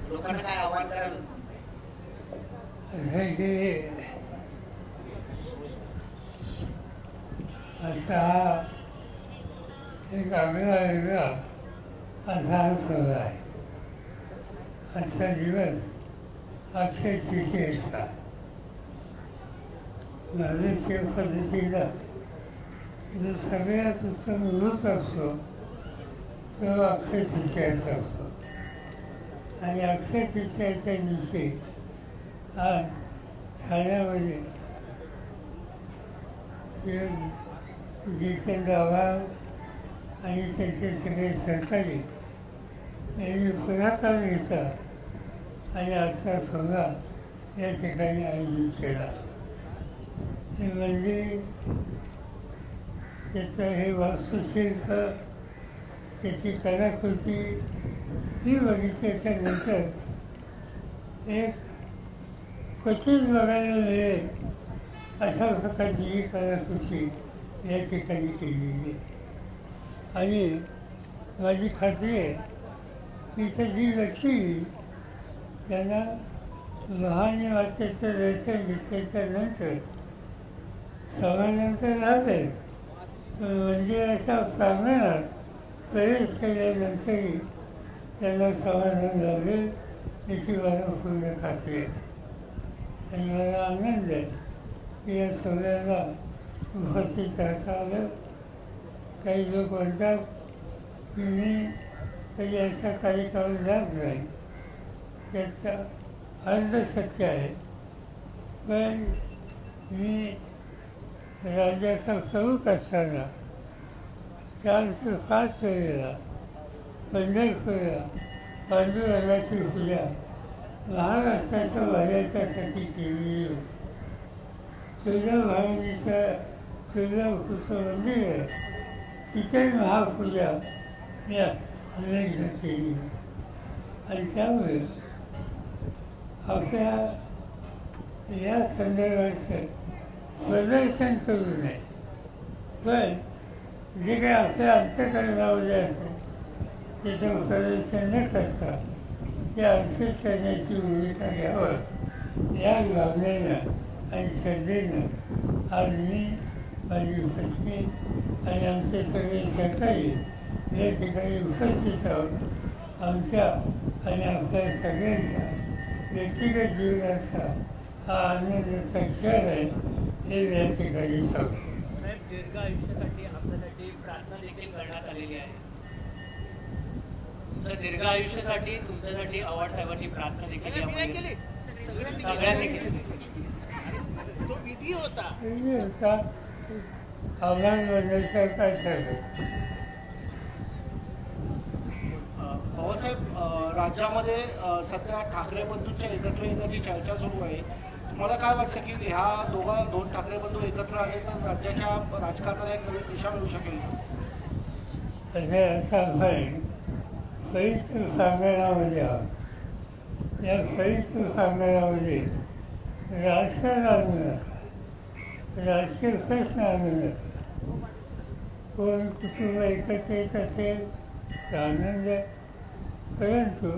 लोकांना काय आव्हान कराल? असा एक आगळा वेगळा असा सुरू आहे. आजचा दिवस अक्षय तृतीयेचा. भारतीय पद्धतीला जो सगळ्यात उत्तम ऋत असतो तो अक्षय तृतीयाचा असतो. आणि अक्षय तृतीयाच्या दिवशी आज ठाण्यामध्ये जितेंद्र आव्हाड आणि त्यांचे सगळे सहकारी यांनी पुढाकार घेतला आणि आजचा सोहळा या ठिकाणी आयोजित केला. हे मंदिर, त्याचं हे वास्तुशिल्प, त्याची कलाकृती ही बघितल्याच्या नंतर एक क्वचित बघायला मिळेल अशा प्रकारची ही कलाकृती या ठिकाणी केलेली आहे. आणि माझी खात्री आहे की इथं जी व्यक्ती त्यांना महान मातेचं दर्शन घेतल्याच्या नंतर समाजानंतर राहते मंदिराच्या प्रांगणात प्रवेश केल्यानंतरही त्यांना समाधान लाभेल याची मला पूर्ण खात्री आहे. आणि मला आनंद आहे की या सोहळ्याला उपस्थित राहता आलं. काही लोक म्हणतात की मी कधी अशा कार्यक्रमाला जात नाही, त्याचा अर्ध सत्य आहे. पण मी राज्याचा प्रमुख असताना 4 ते 5 वेळेला पंढरपूरला पांडुरंगाची पूजा महाराष्ट्राच्या बाहेरच्यासाठी केलेली होती. तुळजाभवानीचं तुळजापूरचं मंदिर आहे, तिथे महापूजा मी अनेकदा केली. आणि त्यामुळे आपल्या या संदर्भाचं प्रदर्शन करू नये, पण जे काही आपल्या अंतःकरणामध्ये असेल त्याचं प्रदर्शन न करता ते अंकित करण्याची भूमिका घ्यावं या भावनेनं आणि श्रद्धेनं आज मी, माझी पत्नी आणि आमचे सगळे सहकारी या ठिकाणी उपस्थित आहोत. आमच्या आणि आपल्या सगळ्यांच्या व्यक्तिगत जीवनाचा हा आनंदाचा क्षण आहे हे या ठिकाणी सांगतो. साहेब, दीर्घ आयुष्यासाठी आपल्यासाठी प्रार्थना देखील करण्यात आलेली आहे. तुमच्या दीर्घ आयुष्यासाठी तुमच्यासाठी आव्हाड साहेबांनी प्रार्थना देखील केली. सगळ्यांनी केली. तो विधी होता. आव्हानाबद्दलचं काय सांगतो? भाऊसाहेब, राज्यामध्ये सध्या ठाकरे बंधूंच्या एकत्र येण्याची चर्चा सुरू आहे. तुम्हाला काय वाटतं की ह्या दोन ठाकरे बंधू एकत्र आले तर राज्याच्या राजकारणाला एक नवीन दिशा मिळू शकेल? असा भय पवित्र संमेलनामध्ये आहोत. या पवित्र संमेलनामध्ये राजकारण आणू नका, राजकीय प्रश्न आणू नका. कोण कुटुंब एकत्र येत असेल तर आनंद आहे, परंतु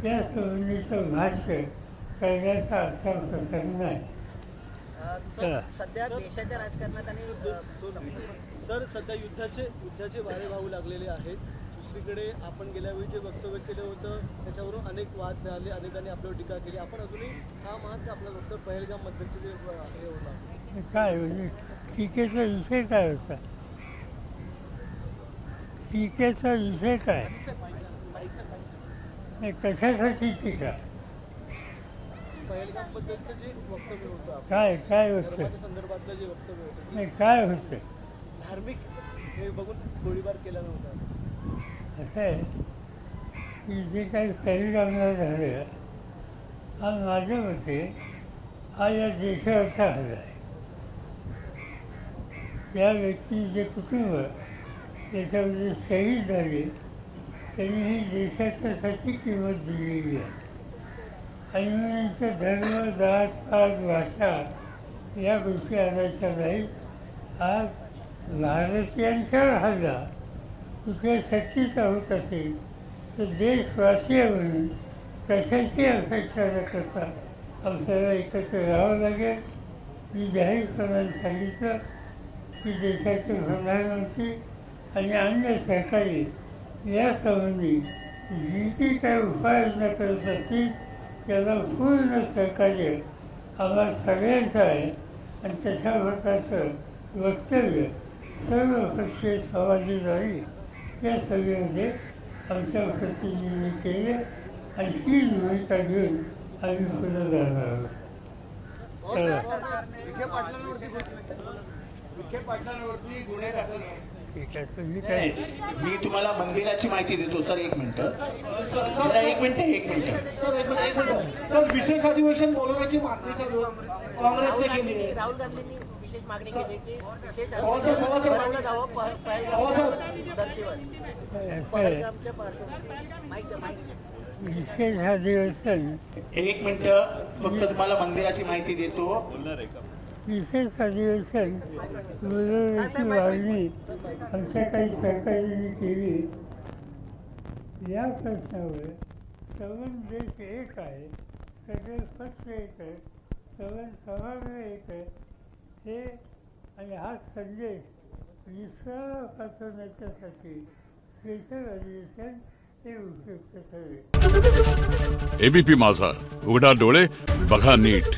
त्या संबंधीचं भाष्य करण्याचा असा प्रसंग नाही. सध्या देशाच्या राजकारणात आणि सर, सध्या युद्धाचे वारे वाहू लागलेले आहेत. दुसरीकडे आपण गेल्या वेळी जे वक्तव्य केलं होतं त्याच्यावरून अनेक वाद मिळाले, अनेकांनी आपल्यावर टीका केली. आपण अजूनही ठाम आहात की आपलं फक्त पहलगामबद्दलचे जे हे होतं काय म्हणजे टीकेचा विषय काय होता? टीकेचा विषय काय? कशासाठी टीका? पहलगामबद्दलचं जे वक्तव्य होतं, काय काय होतं? संदर्भातलं जे वक्तव्य होतं नाही, काय होतं? धार्मिक हे बघून गोळीबार केला नव्हता. असं आहे की जे काही पहलगामला झालं हा माझ्या मते हा या देशावरचा हल्ला आहे. त्या व्यक्तीचे कुटुंब त्याच्यामध्ये शहीद झाले, त्यांनी ही देशाच्यासाठी किंमत दिलेली आहे. आणि म्हणून इथं धर्म, जात, पात, भाषा या गोष्टी आणायच्या नाहीत. हा भारतीयांच्यावर हल्ला कुठल्या शक्तीचा होत असेल तर देशवासीय म्हणून कशाची अपेक्षा न करता आपल्याला एकत्र राहावं लागेल. मी जाहीरपणाने सांगितलं की देशाचे प्रधानमंत्री आणि अन्य सरकारी यासंबंधी जी जी काही उपाययोजना करत असतील त्याला पूर्ण सहकार्य आम्हा सगळ्यांचं आहे. आणि तशा प्रकारचं वक्तव्य सर्वपक्षीय समाजदारी या सगळ्यामध्ये आमच्या प्रतिनिधींनी केले आणि ही भूमिका घेऊन आम्ही पुढे जाणार आहोत. विखे पाटलांवरती गुन्हे दाखल. ठीक आहे. तुम्ही काय मी तुम्हाला मंदिराची माहिती देतो सर. एक मिनिट सर सर, एक मिनिट. सर एक मिनिट सर, विशेष अधिवेशन बोलवण्याची मागणी चालू आहे. काँग्रेसने केली आहे. राहुल गांधींनी विशेष मागणी केली की विशेष पवारसाहेब, पवारसाहेब. बनवलं जावं पहलगाम धर्तीवर. पहलगामच्या पार्श्वभूमीवर माहिती विशेष अधिवेशन एक मिनिट फक्त तुम्हाला मंदिराची माहिती देतो. विशेष अधिवेशन बोलवण्याची मागणी आमच्या काही सरकारांनी केली. या प्रश्नावर सगळं देश एक आहे, सगळे पक्ष एक आहे, सगळे समाज एक आहे. हे आणि हा संदेश विश्वाला पाठवण्याच्यासाठी स्पेशल अधिवेशन हे उपयुक्त ठरेल. एबीपी माझा, उघडा डोळे बघा नीट.